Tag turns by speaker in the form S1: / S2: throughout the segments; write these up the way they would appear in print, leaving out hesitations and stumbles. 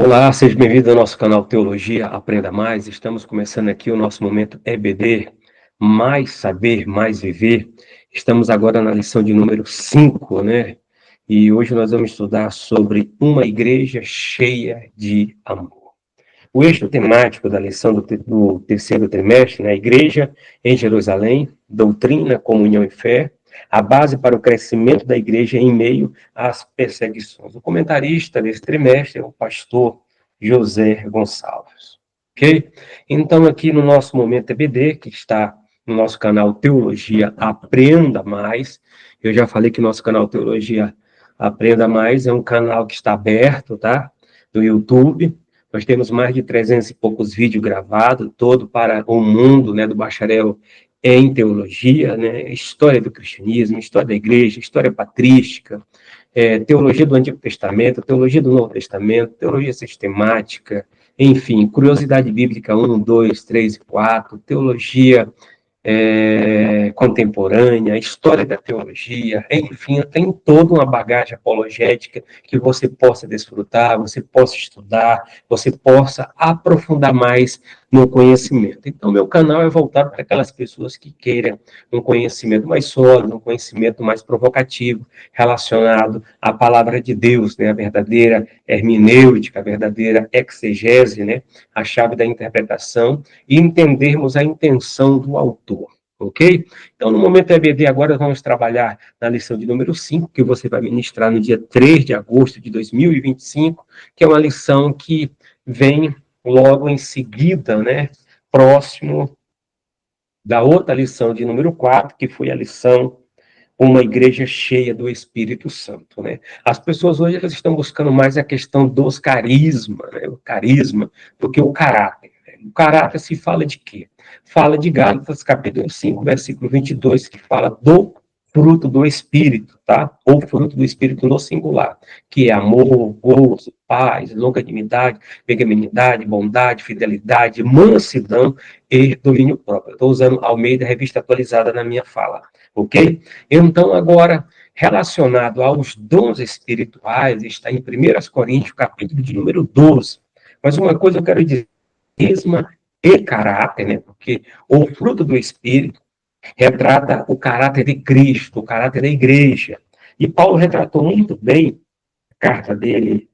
S1: Olá, seja bem-vindo ao nosso canal Teologia Aprenda Mais. Estamos começando aqui o nosso momento EBD, Mais Saber, Mais Viver. Estamos agora na lição de número 5, né? E hoje nós vamos estudar sobre uma igreja cheia de amor. O eixo temático da lição do terceiro trimestre, né? Igreja em Jerusalém, doutrina, comunhão e fé, a base para o crescimento da igreja em meio às perseguições. O comentarista desse trimestre é o pastor José Gonçalves. Ok? Então, aqui no nosso momento EBD, que está no nosso canal Teologia Aprenda Mais, eu já falei que nosso canal Teologia Aprenda Mais é um canal que está aberto, tá? Do YouTube. Nós temos mais de 300 e poucos vídeos gravados, todo para o mundo, né, do bacharel em teologia, né, história do cristianismo, história da igreja, história patrística, teologia do Antigo Testamento, teologia do Novo Testamento, teologia sistemática, enfim, curiosidade bíblica 1, 2, 3 e 4, teologia contemporânea, história da teologia, enfim, tem toda uma bagagem apologética que você possa desfrutar, você possa estudar, você possa aprofundar mais no conhecimento. Então, meu canal é voltado para aquelas pessoas que queiram um conhecimento mais sólido, um conhecimento mais provocativo, relacionado à palavra de Deus, né, a verdadeira hermenêutica, a verdadeira exegese, né, a chave da interpretação, e entendermos a intenção do autor, ok? Então, no momento EBD, agora vamos trabalhar na lição de número 5, que você vai ministrar no dia 3 de agosto de 2025, que é uma lição que vem logo em seguida, né, próximo da outra lição de número 4, que foi a lição Uma Igreja Cheia do Espírito Santo, né? As pessoas hoje elas estão buscando mais a questão dos carismas, né? O carisma, do que o caráter. Né? O caráter se fala de quê? Fala de Gálatas, capítulo 5, versículo 22, que fala do fruto do Espírito, tá? Ou fruto do Espírito no singular, que é amor, gozo, paz, longanimidade, benignidade, bondade, fidelidade, mansidão e domínio próprio. Estou usando Almeida, revista atualizada na minha fala, ok? Então, agora, relacionado aos dons espirituais, está em 1 Coríntios, capítulo de número 12. Mas uma coisa eu quero dizer, carisma e caráter, né? Porque o fruto do Espírito retrata o caráter de Cristo, o caráter da igreja. E Paulo retratou muito bem a carta dele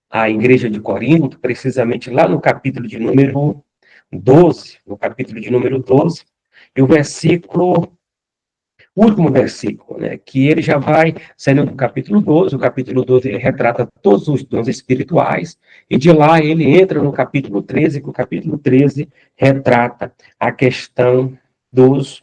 S1: à igreja de Corinto, precisamente lá no capítulo de número 12, no capítulo de número 12, e o último versículo, né, que ele já vai saindo do capítulo 12, o capítulo 12 ele retrata todos os dons espirituais, e de lá ele entra no capítulo 13, que o capítulo 13 retrata a questão dos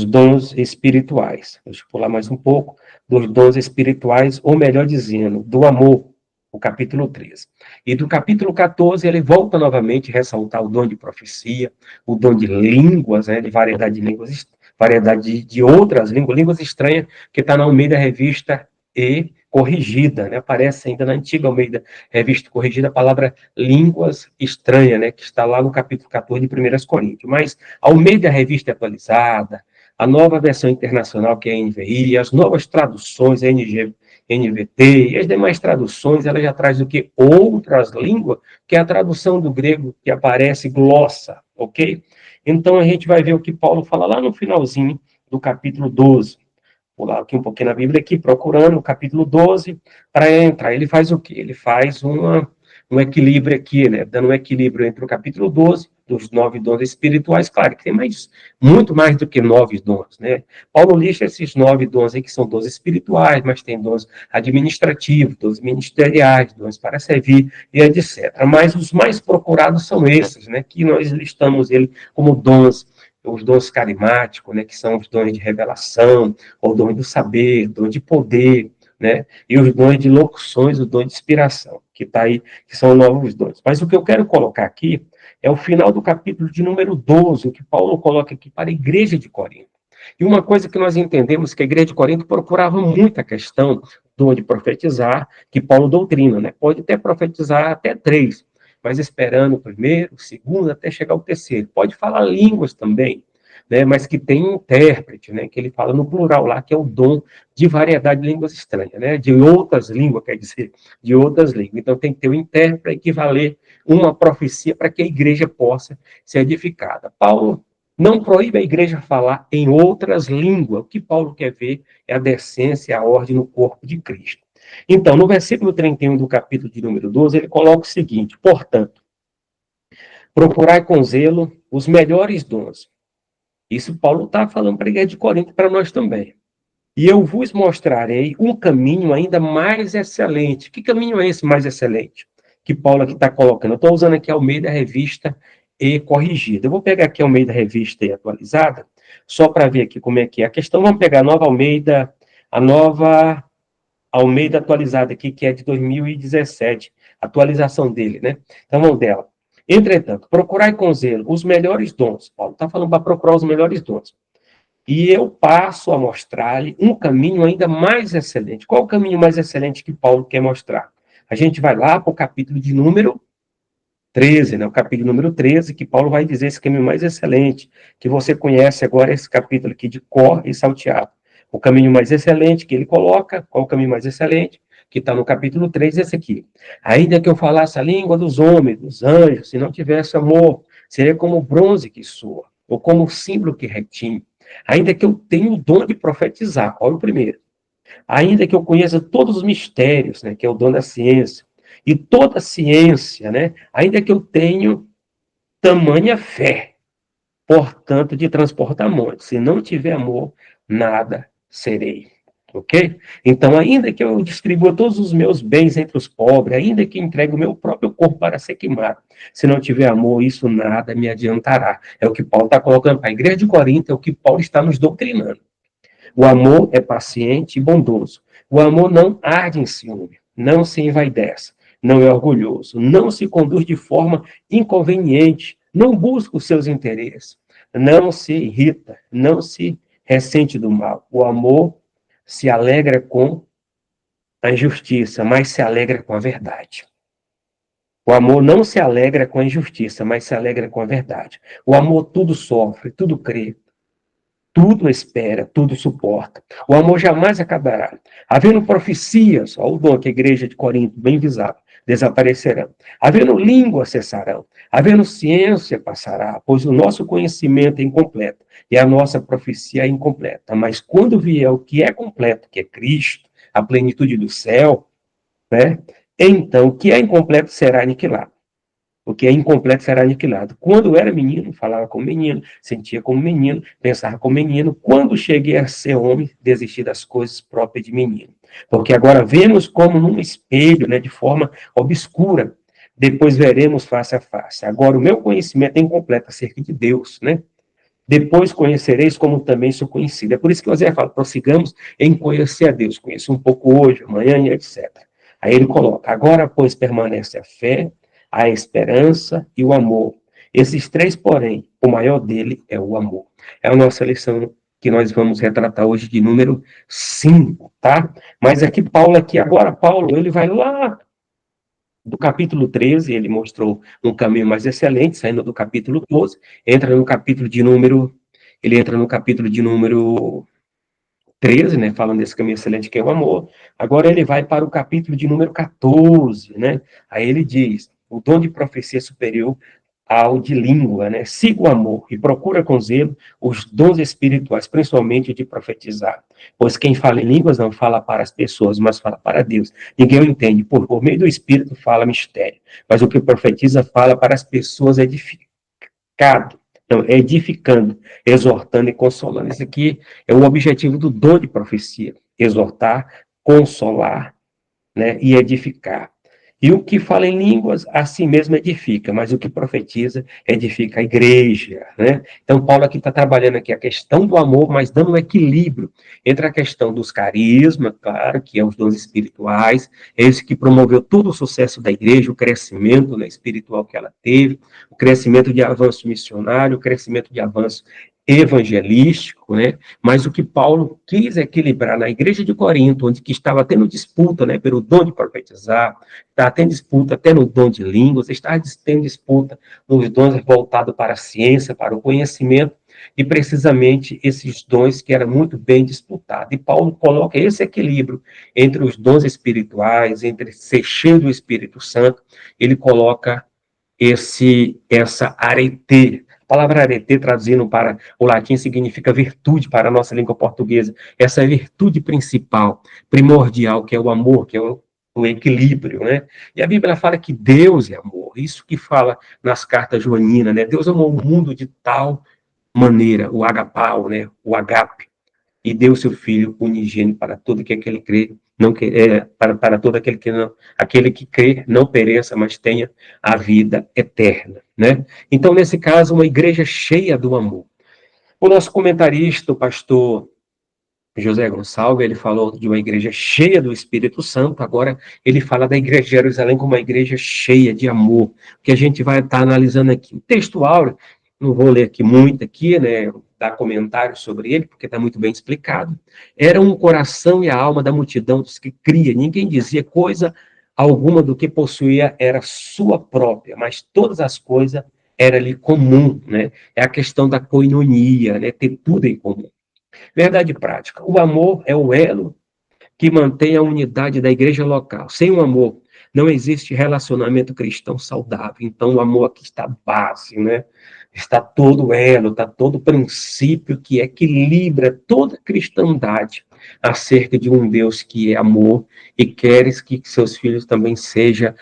S1: dons espirituais. Deixa eu pular mais um pouco, dos dons espirituais, ou melhor dizendo, do amor, o capítulo 13. E do capítulo 14, ele volta novamente a ressaltar o dom de profecia, o dom de línguas, né, de variedade de línguas, variedade de outras línguas, línguas estranhas, que está na Almeida Revista e Corrigida, né? Aparece ainda na antiga Almeida Revista Corrigida a palavra línguas estranhas, né? Que está lá no capítulo 14 de 1 Coríntios. Mas a Almeida Revista Atualizada, a nova versão internacional, que é a NVI, as novas traduções, a NVT, e as demais traduções, ela já traz do que outras línguas, que é a tradução do grego que aparece glossa, ok? Então a gente vai ver o que Paulo fala lá no finalzinho do capítulo 12. Vou lá aqui um pouquinho na Bíblia, aqui, procurando o capítulo 12, para entrar. Ele faz o quê? Ele faz um equilíbrio aqui, né? Dando um equilíbrio entre o capítulo 12, dos 9 dons espirituais, claro que tem muito mais do que 9 dons, né? Paulo lista esses 9 dons aí, que são dons espirituais, mas tem dons administrativos, dons ministeriais, dons para servir, e etc. Mas os mais procurados são esses, né? Que nós listamos ele como dons, os dons carismáticos, né, que são os dons de revelação, ou dons do saber, dons de poder, né, e os dons de locuções, o dom de inspiração, que está aí, que são novos dons. Mas o que eu quero colocar aqui é o final do capítulo de número 12, o que Paulo coloca aqui para a igreja de Corinto. E uma coisa que nós entendemos que a igreja de Corinto procurava muito a questão do dom de profetizar, que Paulo doutrina, né, pode até profetizar até 3, mas esperando o primeiro, o segundo, até chegar ao terceiro. Pode falar línguas também, né, mas que tem um intérprete, né, que ele fala no plural lá, que é o dom de variedade de línguas estranhas, né, de outras línguas, quer dizer, de outras línguas. Então tem que ter um intérprete para equivaler uma profecia para que a igreja possa ser edificada. Paulo não proíbe a igreja falar em outras línguas. O que Paulo quer ver é a decência, a ordem no corpo de Cristo. Então, no versículo 31 do capítulo de número 12, ele coloca o seguinte: portanto, procurai com zelo os melhores dons. Isso Paulo está falando para a igreja de Corinto, para nós também. E eu vos mostrarei um caminho ainda mais excelente. Que caminho é esse mais excelente? Que Paulo aqui está colocando. Eu estou usando aqui ao meio da revista e corrigida. Eu vou pegar aqui ao meio da revista e atualizada, só para ver aqui como é que é a questão. Vamos pegar a nova Almeida atualizada aqui, que é de 2017, atualização dele, né? Então, vamos dela. Entretanto, procurai com zelo os melhores dons. Paulo está falando para procurar os melhores dons. E eu passo a mostrar-lhe um caminho ainda mais excelente. Qual o caminho mais excelente que Paulo quer mostrar? A gente vai lá para o capítulo de número 13, né? O capítulo número 13, que Paulo vai dizer esse caminho mais excelente, que você conhece agora esse capítulo aqui de cor e salteado. O caminho mais excelente que ele coloca, qual o caminho mais excelente? Que está no capítulo 3, esse aqui. Ainda que eu falasse a língua dos homens, dos anjos, se não tivesse amor, seria como o bronze que soa, ou como o símbolo que retine. Ainda que eu tenha o dom de profetizar, olha o primeiro. Ainda que eu conheça todos os mistérios, né, que é o dom da ciência, e toda a ciência, né, ainda que eu tenha tamanha fé, portanto, de transportar montes. Se não tiver amor, nada serei. Ok? Então, ainda que eu distribua todos os meus bens entre os pobres, ainda que entregue o meu próprio corpo para ser queimado, se não tiver amor, isso nada me adiantará. É o que Paulo está colocando para a igreja de Corinto, é o que Paulo está nos doutrinando. O amor é paciente e bondoso. O amor não arde em ciúme, não se envaidece, não é orgulhoso, não se conduz de forma inconveniente, não busca os seus interesses, não se irrita, não se ressente do mal. O amor se alegra com a injustiça, mas se alegra com a verdade. O amor não se alegra com a injustiça, mas se alegra com a verdade. O amor tudo sofre, tudo crê, tudo espera, tudo suporta. O amor jamais acabará. Havendo profecias, ó, o dom que a igreja de Corinto, bem visável, desaparecerão. Havendo língua, cessarão. Havendo ciência, passará, pois o nosso conhecimento é incompleto e a nossa profecia é incompleta. Mas quando vier o que é completo, que é Cristo, a plenitude do céu, né? Então, o que é incompleto será aniquilado. O que é incompleto será aniquilado. Quando eu era menino, falava como menino, sentia como menino, pensava como menino. Quando cheguei a ser homem, desisti das coisas próprias de menino. Porque agora vemos como num espelho, né, de forma obscura. Depois veremos face a face. Agora o meu conhecimento é incompleto acerca de Deus, né? Depois conhecereis como também sou conhecido. É por isso que José fala, prossigamos em conhecer a Deus. Conheço um pouco hoje, amanhã e etc. Aí ele coloca, agora, pois, permanece a fé, a esperança e o amor. Esses três, porém, o maior dele é o amor. É a nossa lição que nós vamos retratar hoje de número 5, tá? Mas aqui, Paulo, ele vai lá do capítulo 13, ele mostrou um caminho mais excelente, saindo do capítulo 12, ele entra no capítulo de número 13, né, falando desse caminho excelente que é o amor. Agora ele vai para o capítulo de número 14, né? Aí ele diz: o dom de profecia superior ao de língua, né? Siga o amor e procura com zelo os dons espirituais, principalmente de profetizar. Pois quem fala em línguas não fala para as pessoas, mas fala para Deus. Ninguém o entende, por meio do Espírito fala mistério. Mas o que profetiza fala para as pessoas edificado, não, edificando, exortando e consolando. Esse aqui é o objetivo do dom de profecia: exortar, consolar, né, e edificar. E o que fala em línguas, a si mesmo edifica, mas o que profetiza, edifica a igreja, né? Então, Paulo aqui está trabalhando aqui a questão do amor, mas dando um equilíbrio entre a questão dos carismas, claro, que é os dons espirituais, é esse que promoveu todo o sucesso da igreja, o crescimento, né, espiritual que ela teve, o crescimento de avanço missionário, o crescimento de avanço evangelístico, né? Mas o que Paulo quis equilibrar na igreja de Corinto, onde que estava tendo disputa, né, pelo dom de profetizar, está tendo disputa até no dom de línguas, está tendo disputa nos dons voltados para a ciência, para o conhecimento. e precisamente esses dons que eram muito bem disputados. E Paulo coloca esse equilíbrio entre os dons espirituais, entre ser cheio do Espírito Santo, ele coloca essa arete. A palavra arete, traduzindo para o latim, significa virtude para a nossa língua portuguesa. Essa virtude principal, primordial, que é o amor, que é o equilíbrio, né? E a Bíblia fala que Deus é amor. Isso que fala nas cartas joaninas, né? Deus amou o mundo de tal maneira, o agapau, né? O agape, e deu seu Filho unigênito para todo aquele que crê, não que, para todo aquele que crê, não pereça, mas tenha a vida eterna, né? Então, nesse caso, uma igreja cheia do amor. O nosso comentarista, o pastor José Gonçalves, ele falou de uma igreja cheia do Espírito Santo, agora ele fala da igreja de Jerusalém como uma igreja cheia de amor, que a gente vai estar analisando aqui. O texto áureo, não vou ler aqui muito aqui, né, dar comentários sobre ele, porque está muito bem explicado. Era um coração e a alma da multidão dos que cria, ninguém dizia coisa alguma do que possuía era sua própria, mas todas as coisas era-lhe comum, né? É a questão da coinonia, né, ter tudo em comum. Verdade prática. O amor é o elo que mantém a unidade da igreja local. Sem o amor, não existe relacionamento cristão saudável. Então, o amor aqui está a base, né? Está todo o elo, está todo o princípio que equilibra toda a cristandade acerca de um Deus que é amor e queres que seus filhos também sejam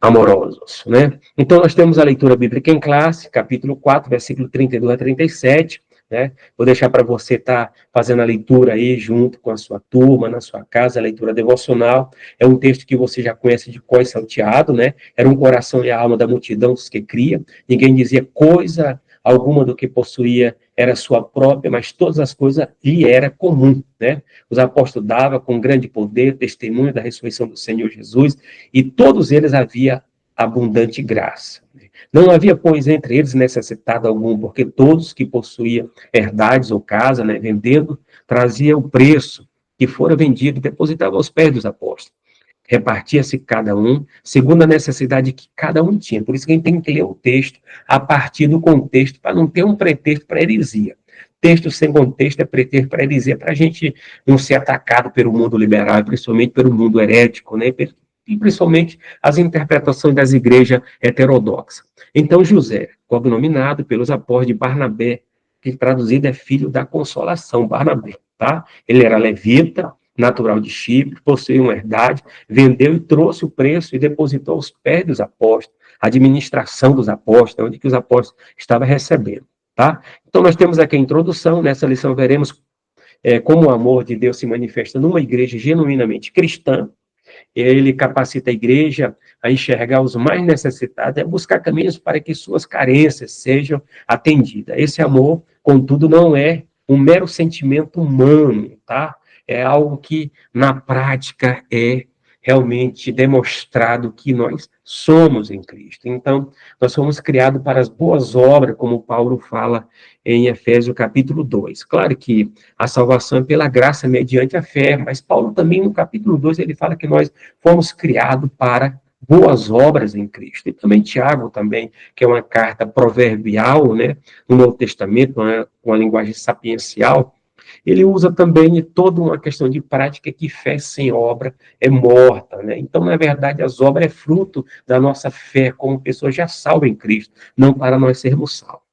S1: amorosos, né? Então, nós temos a leitura bíblica em classe, capítulo 4, versículo 32 a 37, né? Vou deixar para você estar fazendo a leitura aí junto com a sua turma, na sua casa, a leitura devocional. É um texto que você já conhece de cor e salteado, né? Era um coração e a alma da multidão dos que cria. Ninguém dizia coisa alguma do que possuía era sua própria, mas todas as coisas lhe era comum, né? Os apóstolos davam com grande poder testemunho da ressurreição do Senhor Jesus, e todos eles havia abundante graça. Não havia, pois, entre eles necessitado algum, porque todos que possuíam herdades ou casa, né, vendendo, traziam o preço que fora vendido e depositavam aos pés dos apóstolos. Repartia-se cada um segundo a necessidade que cada um tinha. Por isso que a gente tem que ler o texto a partir do contexto, para não ter um pretexto para heresia. Texto sem contexto é pretexto para heresia, para a gente não ser atacado pelo mundo liberal, principalmente pelo mundo herético, né? E principalmente as interpretações das igrejas heterodoxas. Então, José, cognominado pelos apóstolos de Barnabé, que traduzido é filho da consolação, Barnabé, tá? Ele era levita, natural de Chipre, possuía uma herdade, vendeu e trouxe o preço e depositou aos pés dos apóstolos, a administração dos apóstolos, onde que os apóstolos estavam recebendo, tá? Então, nós temos aqui a introdução, nessa lição veremos como o amor de Deus se manifesta numa igreja genuinamente cristã. Ele capacita a igreja a enxergar os mais necessitados, a buscar caminhos para que suas carências sejam atendidas. Esse amor, contudo, não é um mero sentimento humano, tá? É algo que, na prática, é realmente demonstrado que nós somos em Cristo. Então, nós somos criados para as boas obras, como Paulo fala em Efésios capítulo 2. Claro que a salvação é pela graça mediante a fé, mas Paulo também no capítulo 2 ele fala que nós fomos criados para boas obras em Cristo. E também Tiago também, que é uma carta proverbial, né, no Novo Testamento, uma linguagem sapiencial, ele usa também toda uma questão de prática que fé sem obra é morta, né? Então, na verdade, as obras é fruto da nossa fé como pessoa já salva em Cristo, não para nós sermos salvos.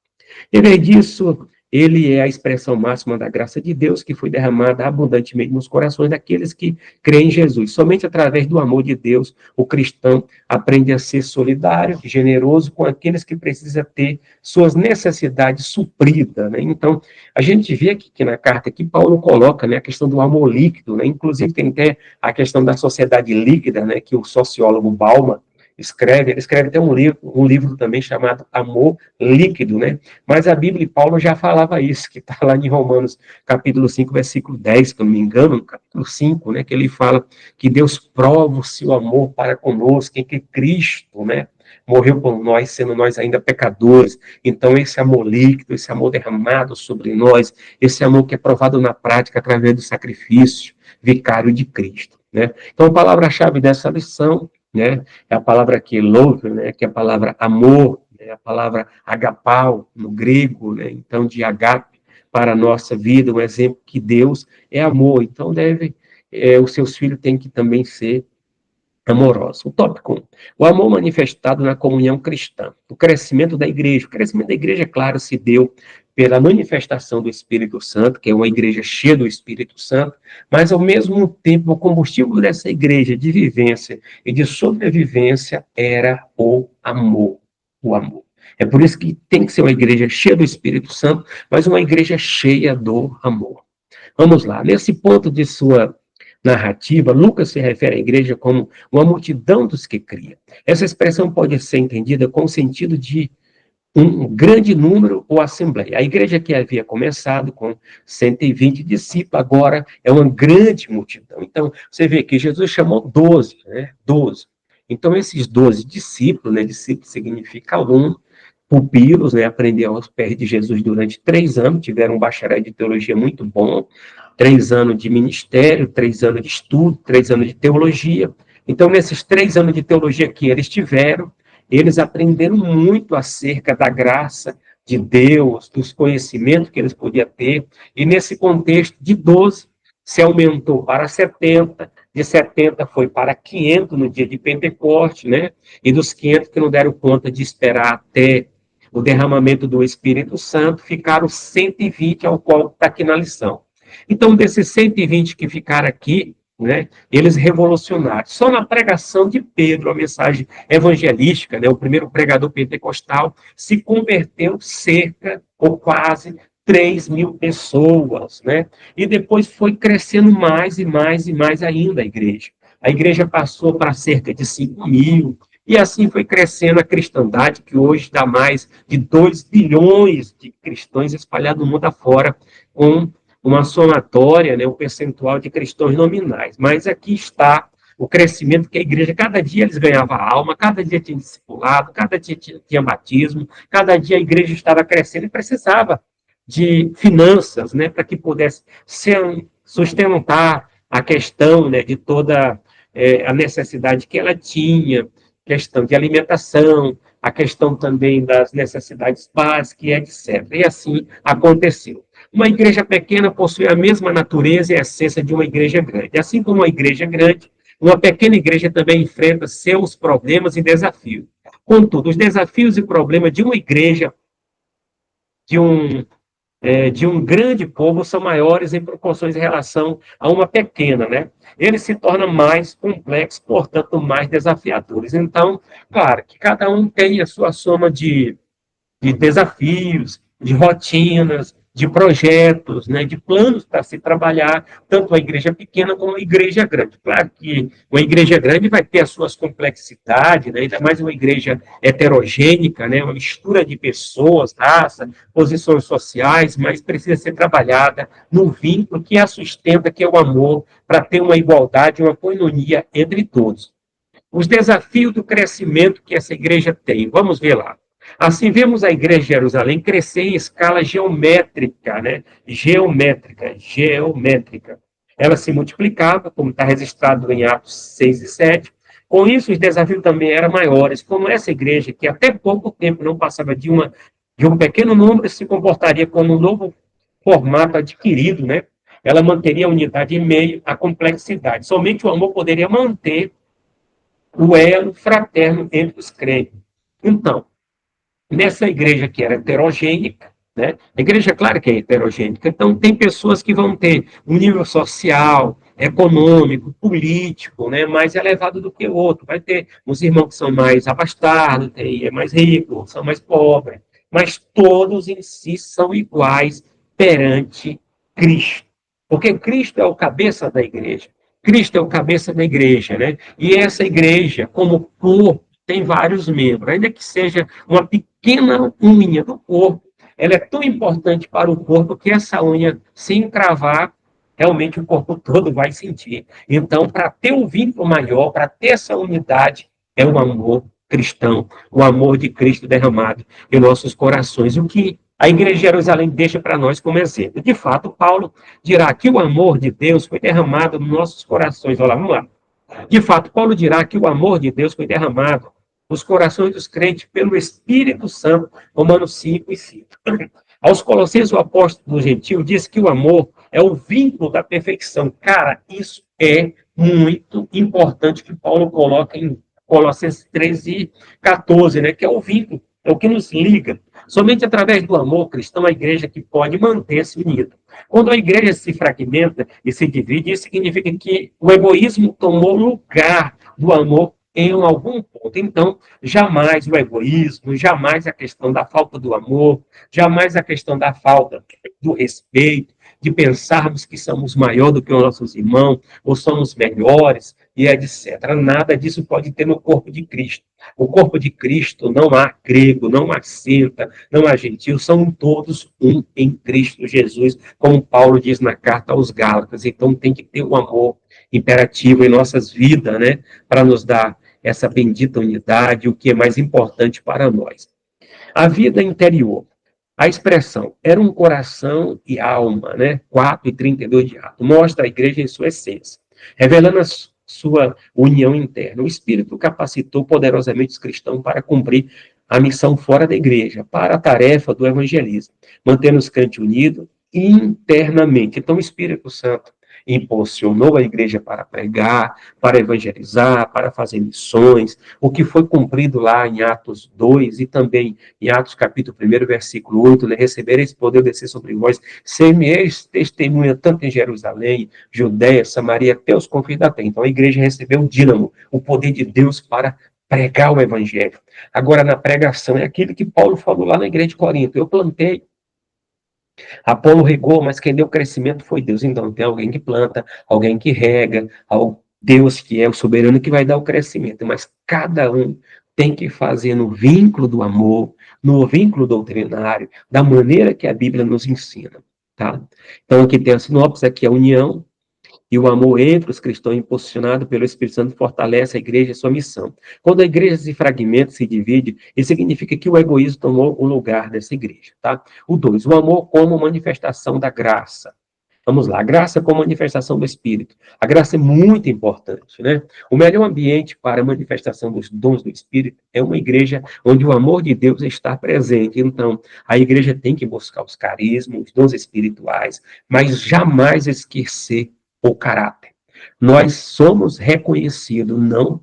S1: Em vez disso, ele é a expressão máxima da graça de Deus que foi derramada abundantemente nos corações daqueles que creem em Jesus. Somente através do amor de Deus, o cristão aprende a ser solidário, generoso com aqueles que precisam ter suas necessidades supridas, né? Então, a gente vê aqui que na carta que Paulo coloca, né, a questão do amor líquido, né? Inclusive tem até a questão da sociedade líquida, né, que o sociólogo Bauman escreve, ele escreve até um livro também chamado Amor Líquido, né? Mas a Bíblia e Paulo já falava isso, que está lá em Romanos capítulo 5, versículo 10, se eu não me engano, no capítulo 5, né? Que ele fala que Deus prova o seu amor para conosco, em que Cristo, né? Morreu por nós, sendo nós ainda pecadores. Então, esse amor líquido, esse amor derramado sobre nós, esse amor que é provado na prática através do sacrifício vicário de Cristo, né? Então, a palavra-chave dessa lição, né, é a palavra aqui, love, né, que é a palavra amor, a palavra agapau, no grego, né? Então, de agape, para a nossa vida, um exemplo que Deus é amor. Então, os seus filhos têm que também ser amorosos. O tópico 1. O amor manifestado na comunhão cristã. O crescimento da igreja. O crescimento da igreja, é claro, se deu pela manifestação do Espírito Santo, que é uma igreja cheia do Espírito Santo, mas, ao mesmo tempo, o combustível dessa igreja de vivência e de sobrevivência era o amor. O amor. É por isso que tem que ser uma igreja cheia do Espírito Santo, mas uma igreja cheia do amor. Vamos lá. Nesse ponto de sua narrativa, Lucas se refere à igreja como uma multidão dos que cria. Essa expressão pode ser entendida com o sentido de um grande número ou assembleia. A igreja que havia começado com 120 discípulos, agora é uma grande multidão. Então, você vê que Jesus chamou 12, né? 12. Então, esses 12 discípulos, né? Discípulo significa aluno, pupilos, né? Aprenderam aos pés de Jesus durante 3 anos, tiveram um bacharel de teologia muito bom, 3 anos de ministério, 3 anos de estudo, 3 anos de teologia. Então, nesses 3 anos de teologia que eles tiveram, eles aprenderam muito acerca da graça de Deus, dos conhecimentos que eles podiam ter, e nesse contexto de 12, se aumentou para 70, de 70 foi para 500 no dia de Pentecoste, né? E dos 500 que não deram conta de esperar até o derramamento do Espírito Santo, ficaram 120, ao qual está aqui na lição. Então, desses 120 que ficaram aqui, né, eles revolucionaram. Só na pregação de Pedro, a mensagem evangelística, né, o primeiro pregador pentecostal, se converteu cerca ou quase 3.000 pessoas, né? E depois foi crescendo mais e mais e mais ainda a igreja. A igreja passou para cerca de 5.000, e assim foi crescendo a cristandade, que hoje dá mais de 2 bilhões de cristãos espalhados no mundo afora, com uma somatória, né, um percentual de cristãos nominais. Mas aqui está o crescimento que a igreja, cada dia eles ganhavam alma, cada dia tinha discipulado, cada dia tinha batismo, cada dia a igreja estava crescendo e precisava de finanças, né, para que pudesse sustentar a questão, né, de toda a necessidade que ela tinha, questão de alimentação, a questão também das necessidades básicas, etc. E assim aconteceu. Uma igreja pequena possui a mesma natureza e essência de uma igreja grande. Assim como uma igreja grande, uma pequena igreja também enfrenta seus problemas e desafios. Contudo, os desafios e problemas de uma igreja, de um grande povo, são maiores em proporções em relação a uma pequena, né? Eles se tornam mais complexos, portanto, mais desafiadores. Então, claro, que cada um tem a sua soma de desafios, de rotinas, de projetos, né, de planos para se trabalhar, tanto a igreja pequena como a igreja grande. Claro que uma igreja grande vai ter as suas complexidades, né, ainda mais uma igreja heterogênica, né, uma mistura de pessoas, raça, posições sociais, mas precisa ser trabalhada no vínculo que a sustenta, que é o amor, para ter uma igualdade, uma coinonia entre todos. Os desafios do crescimento que essa igreja tem, vamos ver lá. Assim, vemos a igreja de Jerusalém crescer em escala geométrica, né? Geométrica. Ela se multiplicava, como está registrado em Atos 6 e 7. Com isso, os desafios também eram maiores, como essa igreja, que até pouco tempo não passava de um pequeno número, se comportaria como um novo formato adquirido, né? Ela manteria a unidade em meio à complexidade. Somente o amor poderia manter o elo fraterno entre os crentes. Então, nessa igreja que era heterogênica, né? A igreja, claro que é heterogênica, então tem pessoas que vão ter um nível social, econômico, político, né, mais elevado do que o outro. Vai ter uns irmãos que são mais abastados, é mais ricos, são mais pobres, mas todos em si são iguais perante Cristo. Porque Cristo é o cabeça da igreja. Cristo é o cabeça da igreja, né? E essa igreja, como corpo, tem vários membros, ainda que seja uma pequena unha do corpo, ela é tão importante para o corpo que essa unha, se encravar, realmente o corpo todo vai sentir. Então, para ter um vínculo maior, para ter essa unidade, é o amor cristão, o amor de Cristo derramado em nossos corações. O que a igreja de Jerusalém deixa para nós como exemplo. De fato, Paulo dirá que o amor de Deus foi derramado nos nossos corações. Olha lá, vamos lá. De fato, Paulo dirá que o amor de Deus foi derramado os corações dos crentes pelo Espírito Santo, Romanos 5 e 5. Aos Colossenses, o apóstolo gentil diz que o amor é o vínculo da perfeição. Cara, isso é muito importante que Paulo coloca em Colossenses 13 e 14, né? Que é o vínculo, é o que nos liga. Somente através do amor cristão a igreja que pode manter-se unida. Quando a igreja se fragmenta e se divide, isso significa que o egoísmo tomou lugar do amor em algum ponto. Então, jamais o egoísmo, jamais a questão da falta do amor, jamais a questão da falta do respeito, de pensarmos que somos maior do que os nossos irmãos, ou somos melhores, e etc. Nada disso pode ter no corpo de Cristo. O corpo de Cristo não há grego, não há centa, não há gentil, são todos um em Cristo Jesus, como Paulo diz na carta aos Gálatas. Então tem que ter o amor imperativo em nossas vidas, né, para nos dar essa bendita unidade, o que é mais importante para nós. A vida interior. A expressão era um coração e alma, né? 4:32 de Atos, mostra a igreja em sua essência, revelando a sua união interna. O Espírito capacitou poderosamente os cristãos para cumprir a missão fora da igreja, para a tarefa do evangelismo, mantendo os crentes unidos internamente. Então, o Espírito Santo impulsionou a igreja para pregar, para evangelizar, para fazer missões, o que foi cumprido lá em Atos 2 e também em Atos capítulo 1, versículo 8, né? Recebereis poder descer sobre vós, semeis testemunha tanto em Jerusalém, Judéia, Samaria, até os confins da terra. Então a igreja recebeu o dínamo, o poder de Deus para pregar o evangelho. Agora, na pregação, é aquilo que Paulo falou lá na igreja de Corinto: eu plantei, Apolo regou, mas quem deu crescimento foi Deus. Então, tem alguém que planta, alguém que rega, Deus que é o soberano que vai dar o crescimento. Mas cada um tem que fazer no vínculo do amor, no vínculo doutrinário, da maneira que a Bíblia nos ensina. Tá? Então, aqui tem a sinopse, aqui a união, e o amor entre os cristãos, impulsionado pelo Espírito Santo, fortalece a igreja e sua missão. Quando a igreja se fragmenta, se divide, isso significa que o egoísmo tomou o lugar dessa igreja. Tá? O 2, o amor como manifestação da graça. Vamos lá, a graça como manifestação do Espírito. A graça é muito importante, né? O melhor ambiente para a manifestação dos dons do Espírito é uma igreja onde o amor de Deus está presente. Então, a igreja tem que buscar os carismas, os dons espirituais, mas jamais esquecer o caráter. Nós somos reconhecidos não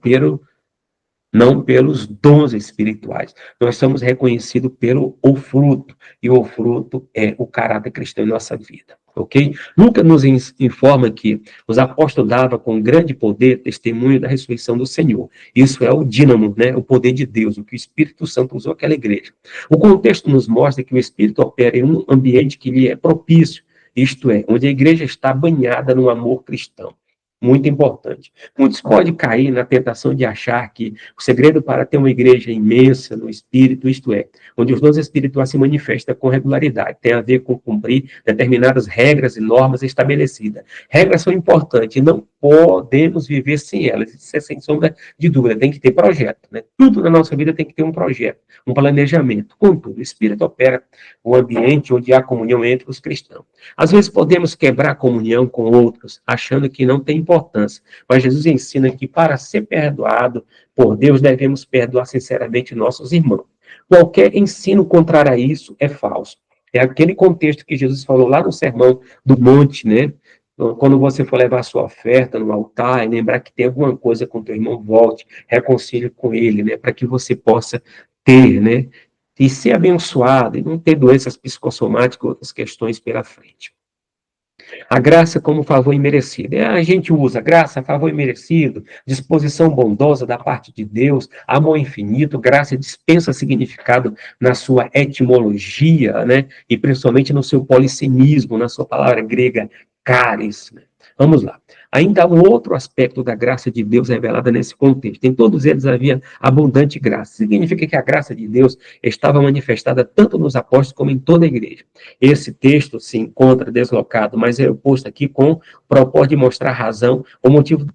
S1: pelos dons espirituais. Nós somos reconhecidos pelo o fruto, e o fruto é o caráter cristão em nossa vida, ok? Lucas nos informa que os apóstolos davam com grande poder testemunho da ressurreição do Senhor. Isso é o dínamo, né? O poder de Deus, o que o Espírito Santo usou aquela igreja. O contexto nos mostra que o Espírito opera em um ambiente que lhe é propício, isto é, onde a igreja está banhada no amor cristão. Muito importante. Muitos podem cair na tentação de achar que o segredo para ter uma igreja imensa no espírito, isto é, onde os dons espirituais se manifestam com regularidade, tem a ver com cumprir determinadas regras e normas estabelecidas. Regras são importantes, não podemos viver sem elas, isso é sem sombra de dúvida, tem que ter projeto, né? Tudo na nossa vida tem que ter um projeto, um planejamento. Contudo, o Espírito opera o ambiente onde há comunhão entre os cristãos. Às vezes podemos quebrar a comunhão com outros, achando que não tem importância, mas Jesus ensina que para ser perdoado por Deus, devemos perdoar sinceramente nossos irmãos. Qualquer ensino contrário a isso é falso. É aquele contexto que Jesus falou lá no Sermão do Monte, né? Quando você for levar a sua oferta no altar, e lembrar que tem alguma coisa com teu irmão, volte, reconcilie com ele, né? Para que você possa ter, né? E ser abençoado, e não ter doenças psicossomáticas ou outras questões pela frente. A graça como favor imerecido. A gente usa graça, favor imerecido, disposição bondosa da parte de Deus, amor infinito, graça dispensa significado na sua etimologia, né? E principalmente no seu polissemismo, na sua palavra grega, charis. Né? Vamos lá. Ainda há um outro aspecto da graça de Deus revelada nesse contexto. Em todos eles havia abundante graça. Significa que a graça de Deus estava manifestada tanto nos apóstolos como em toda a igreja. Esse texto se encontra deslocado, mas é posto aqui com o propósito de mostrar a razão, o motivo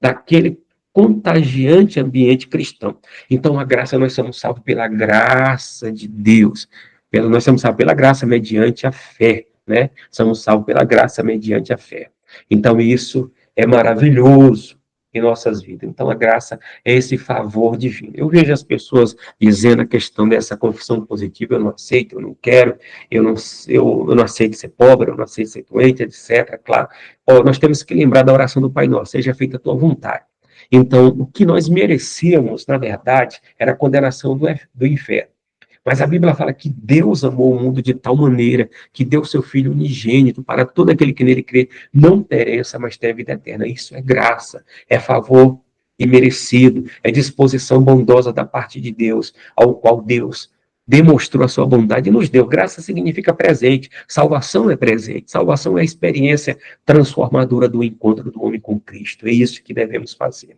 S1: daquele contagiante ambiente cristão. Então, a graça, nós somos salvos pela graça de Deus. Nós somos salvos pela graça mediante a fé, né? Somos salvos pela graça mediante a fé. Então, isso é maravilhoso. em nossas vidas. Então, a graça é esse favor divino. Eu vejo as pessoas dizendo a questão dessa confissão positiva: eu não aceito, eu não quero, eu não aceito ser pobre, eu não aceito ser doente, etc. Claro, nós temos que lembrar da oração do Pai Nosso: seja feita a tua vontade. Então, o que nós merecíamos, na verdade, era a condenação do inferno. Mas a Bíblia fala que Deus amou o mundo de tal maneira que deu seu Filho unigênito para todo aquele que nele crê não pereça, mas tenha vida eterna. Isso é graça, é favor imerecido, é disposição bondosa da parte de Deus, ao qual Deus demonstrou a sua bondade e nos deu. Graça significa presente, salvação é presente, salvação é a experiência transformadora do encontro do homem com Cristo. É isso que devemos fazer.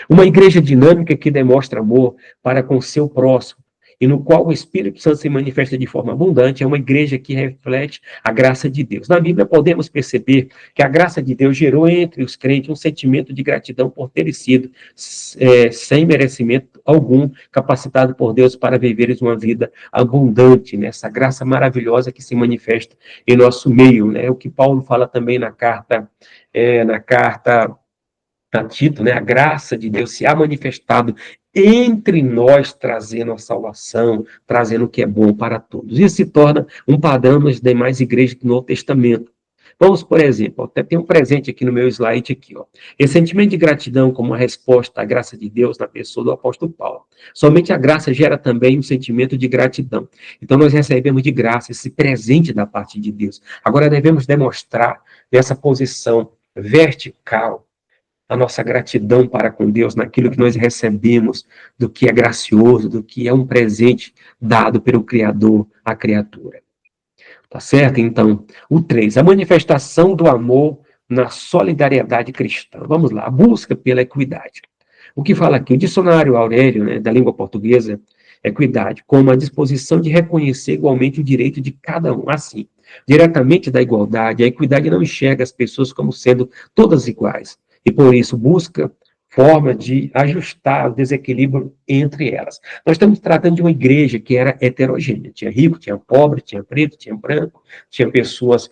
S1: Uma igreja dinâmica que demonstra amor para com seu próximo, e no qual o Espírito Santo se manifesta de forma abundante, é uma igreja que reflete a graça de Deus. Na Bíblia podemos perceber que a graça de Deus gerou entre os crentes um sentimento de gratidão por terem sido, sem merecimento algum, capacitado por Deus para viveres uma vida abundante, nessa graça maravilhosa que se manifesta em nosso meio, né? O que Paulo fala também na carta a Tito, né? A graça de Deus se há manifestado entre nós, trazendo a salvação, trazendo o que é bom para todos. Isso se torna um padrão nas demais igrejas do Novo Testamento. Vamos, por exemplo, até tem um presente aqui no meu slide aqui, ó. Esse sentimento de gratidão como uma resposta à graça de Deus na pessoa do apóstolo Paulo. Somente a graça gera também um sentimento de gratidão. Então nós recebemos de graça esse presente da parte de Deus. Agora devemos demonstrar nessa posição vertical a nossa gratidão para com Deus naquilo que nós recebemos, do que é gracioso, do que é um presente dado pelo Criador à criatura. Tá certo? Então, o 3, a manifestação do amor na solidariedade cristã. Vamos lá, a busca pela equidade. O que fala aqui? O dicionário Aurélio, né, da língua portuguesa, equidade, como a disposição de reconhecer igualmente o direito de cada um. Assim, diretamente da igualdade, a equidade não enxerga as pessoas como sendo todas iguais, e por isso busca forma de ajustar o desequilíbrio entre elas. Nós estamos tratando de uma igreja que era heterogênea, tinha rico, tinha pobre, tinha preto, tinha branco, tinha pessoas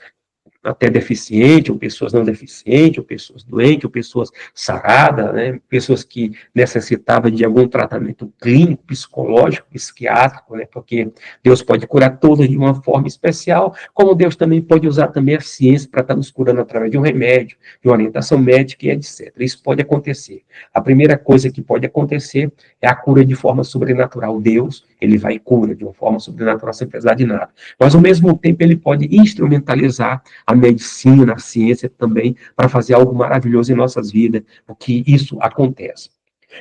S1: até deficiente, ou pessoas não deficientes, ou pessoas doentes, ou pessoas saradas, né? Pessoas que necessitavam de algum tratamento clínico, psicológico, psiquiátrico, né? Porque Deus pode curar todos de uma forma especial, como Deus também pode usar também a ciência para estar nos curando através de um remédio, de uma orientação médica e etc. Isso pode acontecer. A primeira coisa que pode acontecer é a cura de forma sobrenatural. Deus, ele vai e cura de uma forma sobrenatural sem precisar de nada. Mas, ao mesmo tempo, ele pode instrumentalizar a medicina, a ciência também, para fazer algo maravilhoso em nossas vidas, porque isso acontece.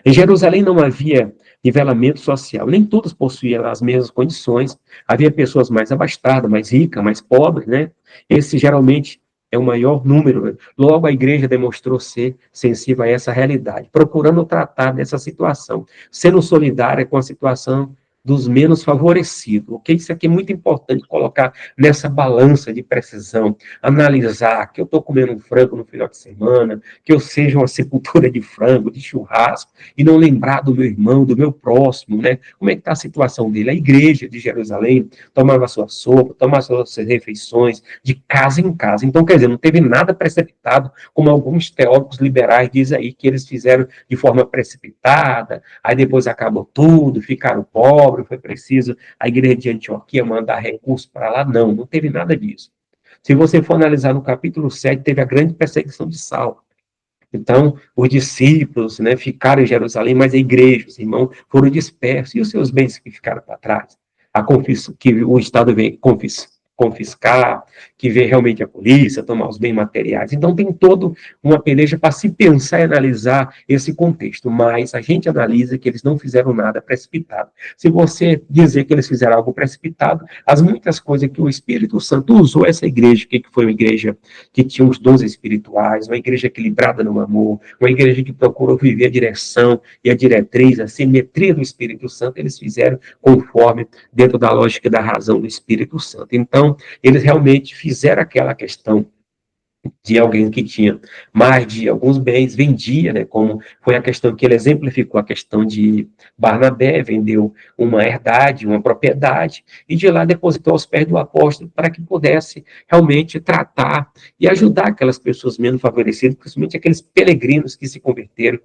S1: Em Jerusalém não havia nivelamento social, nem todos possuíam as mesmas condições, havia pessoas mais abastadas, mais ricas, mais pobres, né? Esse geralmente é o maior número, né? Logo a igreja demonstrou ser sensível a essa realidade, procurando tratar dessa situação, sendo solidária com a situação dos menos favorecidos, ok? Isso aqui é muito importante colocar nessa balança de precisão, analisar que eu estou comendo um frango no final de semana, que eu seja uma sepultura de frango, de churrasco, e não lembrar do meu irmão, do meu próximo, né? Como é que está a situação dele? A igreja de Jerusalém tomava sua sopa, tomava suas refeições, de casa em casa. Então, quer dizer, não teve nada precipitado, como alguns teólogos liberais dizem aí, que eles fizeram de forma precipitada, aí depois acabou tudo, ficaram pobres, foi preciso a igreja de Antioquia mandar recursos para lá. Não teve nada disso. Se você for analisar no capítulo 7, teve a grande perseguição de Saulo. Então, os discípulos, né, ficaram em Jerusalém, mas a igreja, os irmãos, foram dispersos. E os seus bens que ficaram para trás? Que o Estado vem confiscar, que vê realmente a polícia, tomar os bens materiais. Então, tem toda uma peleja para se pensar e analisar esse contexto, mas a gente analisa que eles não fizeram nada precipitado. Se você dizer que eles fizeram algo precipitado, as muitas coisas que o Espírito Santo usou essa igreja, que foi uma igreja que tinha os dons espirituais, uma igreja equilibrada no amor, uma igreja que procurou viver a direção e a diretriz, a simetria do Espírito Santo, eles fizeram conforme, dentro da lógica da razão do Espírito Santo. Então, eles realmente fizeram aquela questão de alguém que tinha mais de alguns bens, vendia, né, como foi a questão que ele exemplificou, a questão de Barnabé, vendeu uma herdade, uma propriedade, e de lá depositou aos pés do apóstolo para que pudesse realmente tratar e ajudar aquelas pessoas menos favorecidas, principalmente aqueles peregrinos que se converteram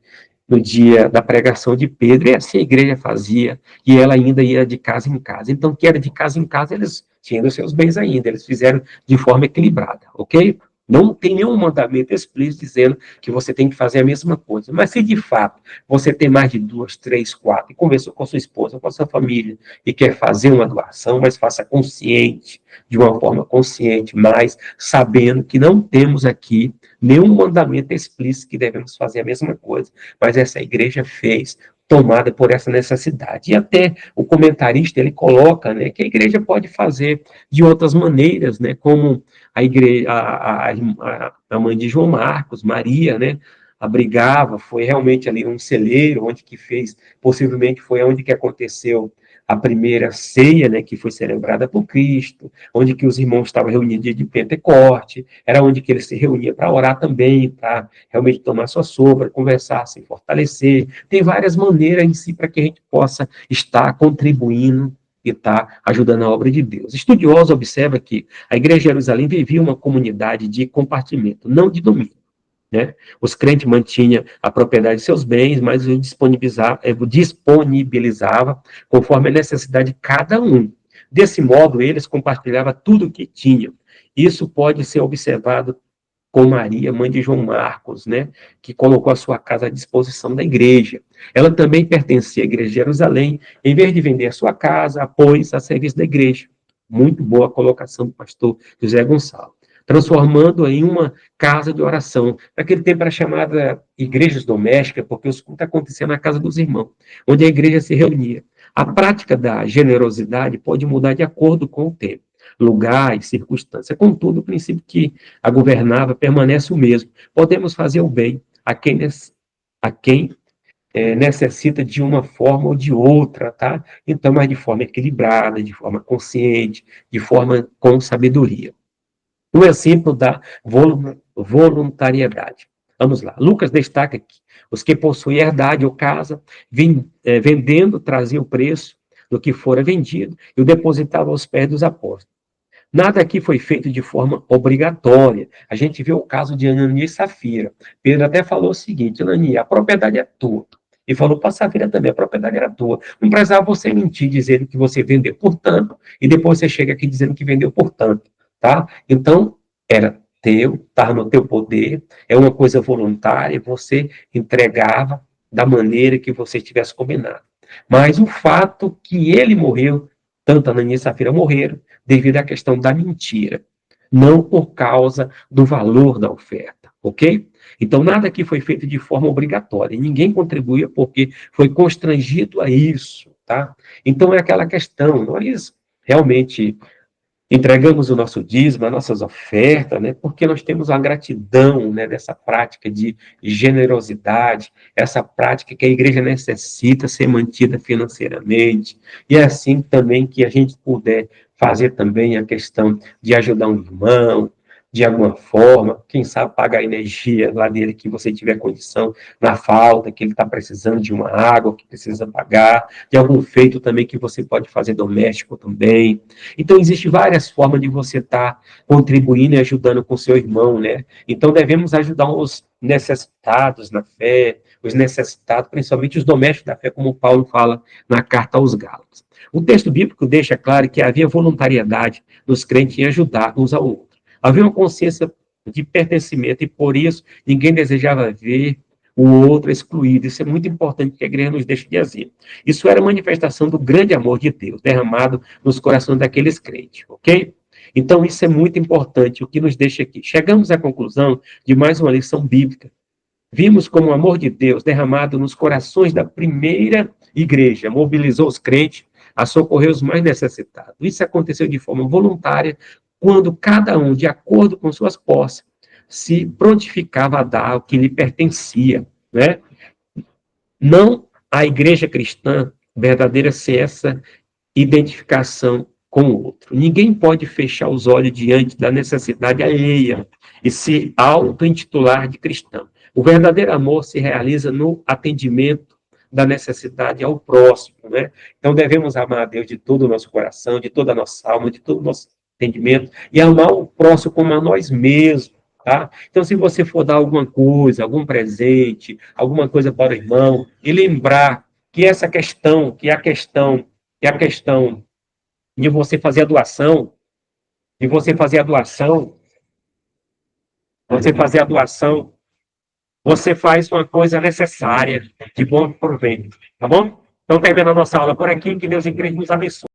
S1: no dia da pregação de Pedro, e assim a igreja fazia, e ela ainda ia de casa em casa. Então, que era de casa em casa, eles tinham os seus bens ainda, eles fizeram de forma equilibrada, ok? Não tem nenhum mandamento explícito dizendo que você tem que fazer a mesma coisa. Mas se de fato você tem mais de 2, 3, 4, e conversou com a sua esposa, com a sua família, e quer fazer uma doação, mas faça consciente, de uma forma consciente, mas sabendo que não temos aqui nenhum mandamento explícito que devemos fazer a mesma coisa. Mas essa igreja fez, tomada por essa necessidade. E até o comentarista, ele coloca, né, que a igreja pode fazer de outras maneiras, né, como a igreja, a mãe de João Marcos, Maria, né, abrigava, foi realmente ali um celeiro, onde que fez, possivelmente foi onde que aconteceu a primeira ceia, né, que foi celebrada por Cristo, onde que os irmãos estavam reunidos dia de Pentecoste, era onde que eles se reuniam para orar também, para realmente tomar sua sopa, conversar, se fortalecer. Tem várias maneiras em si para que a gente possa estar contribuindo e estar ajudando a obra de Deus. Estudioso observa que a Igreja de Jerusalém vivia uma comunidade de compartimento, não de domínio. Né? Os crentes mantinham a propriedade de seus bens, mas o disponibilizava conforme a necessidade de cada um. Desse modo, eles compartilhavam tudo o que tinham. Isso pode ser observado com Maria, mãe de João Marcos, né, que colocou a sua casa à disposição da igreja. Ela também pertencia à igreja de Jerusalém, em vez de vender a sua casa, a pôs a serviço da igreja. Muito boa a colocação do pastor José Gonçalves. Transformando em uma casa de oração. Naquele tempo era chamada igrejas domésticas, porque os cultos aconteciam na casa dos irmãos, onde a igreja se reunia. A prática da generosidade pode mudar de acordo com o tempo, lugar e circunstância. Contudo, o princípio que a governava permanece o mesmo. Podemos fazer o bem a quem necessita de uma forma ou de outra, tá? Então, mas de forma equilibrada, de forma consciente, de forma com sabedoria. Um exemplo da voluntariedade. Vamos lá. Lucas destaca que os que possuem herdade ou casa, vendendo, traziam o preço do que fora vendido e o depositavam aos pés dos apóstolos. Nada aqui foi feito de forma obrigatória. A gente vê o caso de Ananias e Safira. Pedro até falou o seguinte: Ananias, a propriedade é tua. E falou para Safira também: a propriedade era tua. Não precisava você mentir dizendo que você vendeu por tanto, e depois você chega aqui dizendo que vendeu por tanto. Tá? Então, era teu, estava no teu poder, é uma coisa voluntária, você entregava da maneira que você tivesse combinado. Mas o fato que ele morreu, tanto Ananias e Safira morreram, devido à questão da mentira, não por causa do valor da oferta, ok? Então, nada aqui foi feito de forma obrigatória, ninguém contribuía porque foi constrangido a isso, tá? Então, é aquela questão, nós realmente entregamos o nosso dízimo, as nossas ofertas, né, porque nós temos a gratidão, né, dessa prática de generosidade, essa prática que a igreja necessita ser mantida financeiramente, e é assim também que a gente puder fazer também a questão de ajudar um irmão, de alguma forma, quem sabe pagar a energia lá dele que você tiver condição, na falta, que ele está precisando de uma água, que precisa pagar, de algum feito também que você pode fazer doméstico também. Então, existem várias formas de você estar contribuindo e ajudando com seu irmão, né? Então, devemos ajudar os necessitados na fé, os necessitados, principalmente os domésticos da fé, como Paulo fala na carta aos Gálatas. O texto bíblico deixa claro que havia voluntariedade nos crentes em ajudar uns ao outro. Havia uma consciência de pertencimento e, por isso, ninguém desejava ver o outro excluído. Isso é muito importante que a igreja nos deixe de dizer. Isso era manifestação do grande amor de Deus, derramado nos corações daqueles crentes, ok? Então, isso é muito importante, o que nos deixa aqui. Chegamos à conclusão de mais uma lição bíblica. Vimos como o amor de Deus derramado nos corações da primeira igreja mobilizou os crentes a socorrer os mais necessitados. Isso aconteceu de forma voluntária, quando cada um, de acordo com suas posses, se prontificava a dar o que lhe pertencia, né? Não a igreja cristã verdadeira sem essa identificação com o outro. Ninguém pode fechar os olhos diante da necessidade alheia e se auto-intitular de cristão. O verdadeiro amor se realiza no atendimento da necessidade ao próximo, né? Então devemos amar a Deus de todo o nosso coração, de toda a nossa alma, de todo o nosso entendimento, e amar o próximo como a nós mesmos, tá? Então, se você for dar alguma coisa, algum presente, alguma coisa para o irmão, e lembrar que essa questão, que a questão de você fazer a doação, de você fazer a doação, você fazer a doação, você faz uma coisa necessária, de bom proveito, tá bom? Então, terminando a nossa aula por aqui, que Deus em Cristo nos abençoe.